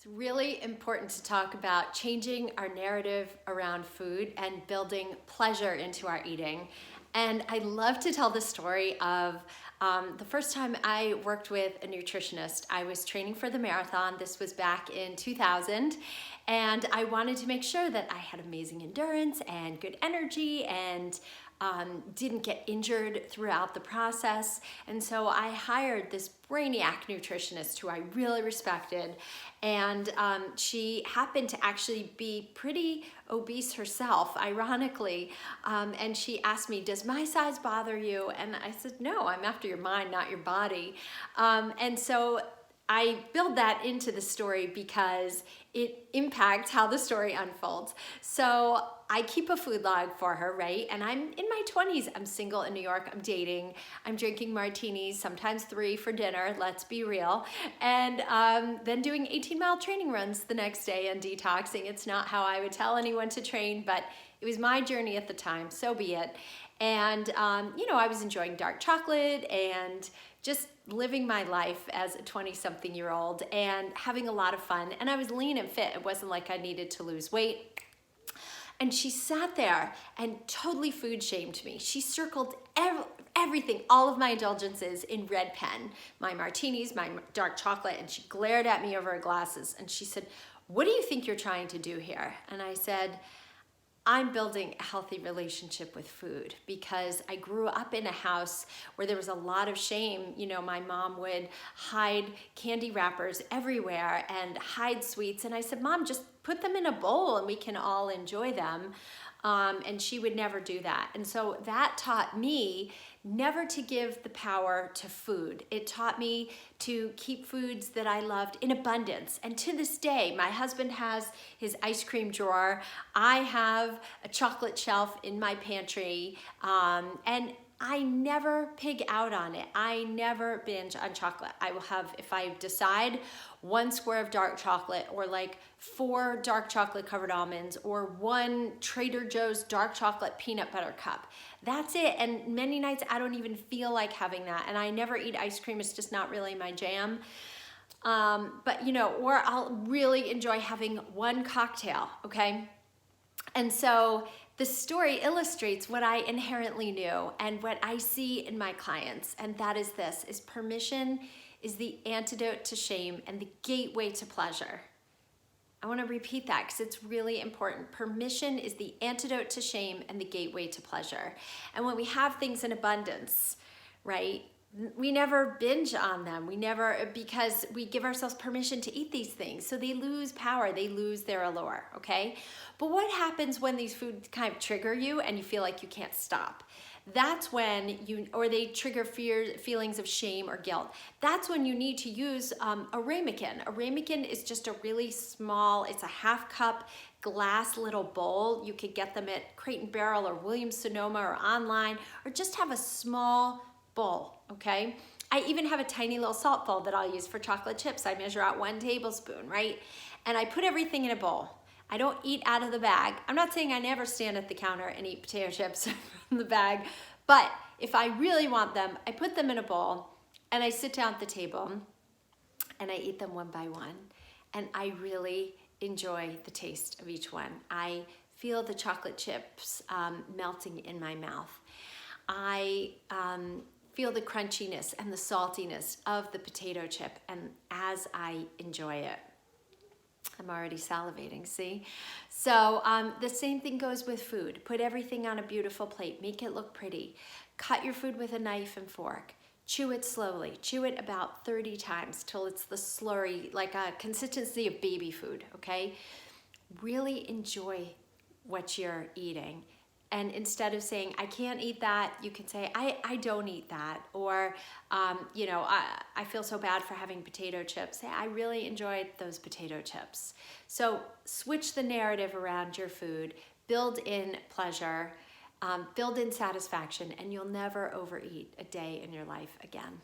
It's really important to talk about changing our narrative around food and building pleasure into our eating. And I love to tell the story of the first time I worked with a nutritionist. I was training for the marathon. This was back in 2000. And I wanted to make sure that I had amazing endurance and good energy and didn't get injured throughout the process. And so I hired this brainiac nutritionist who I really respected. And she happened to actually be pretty obese herself, ironically. And she asked me, "Does my size bother you?" And I said, "No, I'm after your mind, not your body." And so I build that into the story because it impacts how the story unfolds. So I keep a food log for her, right? And I'm in my 20s. I'm single in New York. I'm dating. I'm drinking martinis, sometimes 3 for dinner. Let's be real. And then doing 18-mile training runs the next day and detoxing. It's not how I would tell anyone to train, but it was my journey at the time. So be it. And, I was enjoying dark chocolate and just living my life as a 20-something-year-old and having a lot of fun. And I was lean and fit. It wasn't like I needed to lose weight. And she sat there and totally food shamed me. She circled everything, all of my indulgences in red pen, my martinis, my dark chocolate, and she glared at me over her glasses. And she said, "What do you think you're trying to do here?" And I said, "I'm building a healthy relationship with food because I grew up in a house where there was a lot of shame. My mom would hide candy wrappers everywhere and hide sweets. And I said, 'Mom, just put them in a bowl and we can all enjoy them.' And she would never do that. And so that taught me never to give the power to food. It taught me to keep foods that I loved in abundance. And to this day, my husband has his ice cream drawer. I have a chocolate shelf in my pantry. And I never pig out on it. I never binge on chocolate. I will have, if I decide, 1 square of dark chocolate or like 4 dark chocolate covered almonds or 1 Trader Joe's dark chocolate peanut butter cup. That's it. And many nights I don't even feel like having that. And I never eat ice cream. It's just not really my jam. Or I'll really enjoy having 1 cocktail, okay? And so the story illustrates what I inherently knew and what I see in my clients. And that is this, is permission is the antidote to shame and the gateway to pleasure. I want to repeat that because it's really important. Permission is the antidote to shame and the gateway to pleasure. And when we have things in abundance, right, we never binge on them. Because we give ourselves permission to eat these things. So they lose power, they lose their allure, okay? But what happens when these foods kind of trigger you and you feel like you can't stop? That's when they trigger feelings of shame or guilt. That's when you need to use a ramekin. A ramekin is just a really small, it's a 1/2 cup glass little bowl. You could get them at Crate & Barrel or Williams-Sonoma or online, or just have a small bowl, okay? I even have a tiny little salt bowl that I'll use for chocolate chips. I measure out 1 tablespoon, right? And I put everything in a bowl. I don't eat out of the bag. I'm not saying I never stand at the counter and eat potato chips from the bag, but if I really want them, I put them in a bowl and I sit down at the table and I eat them one by one. And I really enjoy the taste of each one. I feel the chocolate chips melting in my mouth. I feel the crunchiness and the saltiness of the potato chip, and as I enjoy it, I'm already salivating, see? So the same thing goes with food. Put everything on a beautiful plate. Make it look pretty. Cut your food with a knife and fork. Chew it slowly. Chew it about 30 times till it's the slurry, like a consistency of baby food, okay? Really enjoy what you're eating. And instead of saying, "I can't eat that," you can say, I don't eat that. Or, I feel so bad for having potato chips. Say, "I really enjoyed those potato chips." So switch the narrative around your food, build in pleasure, build in satisfaction, and you'll never overeat a day in your life again.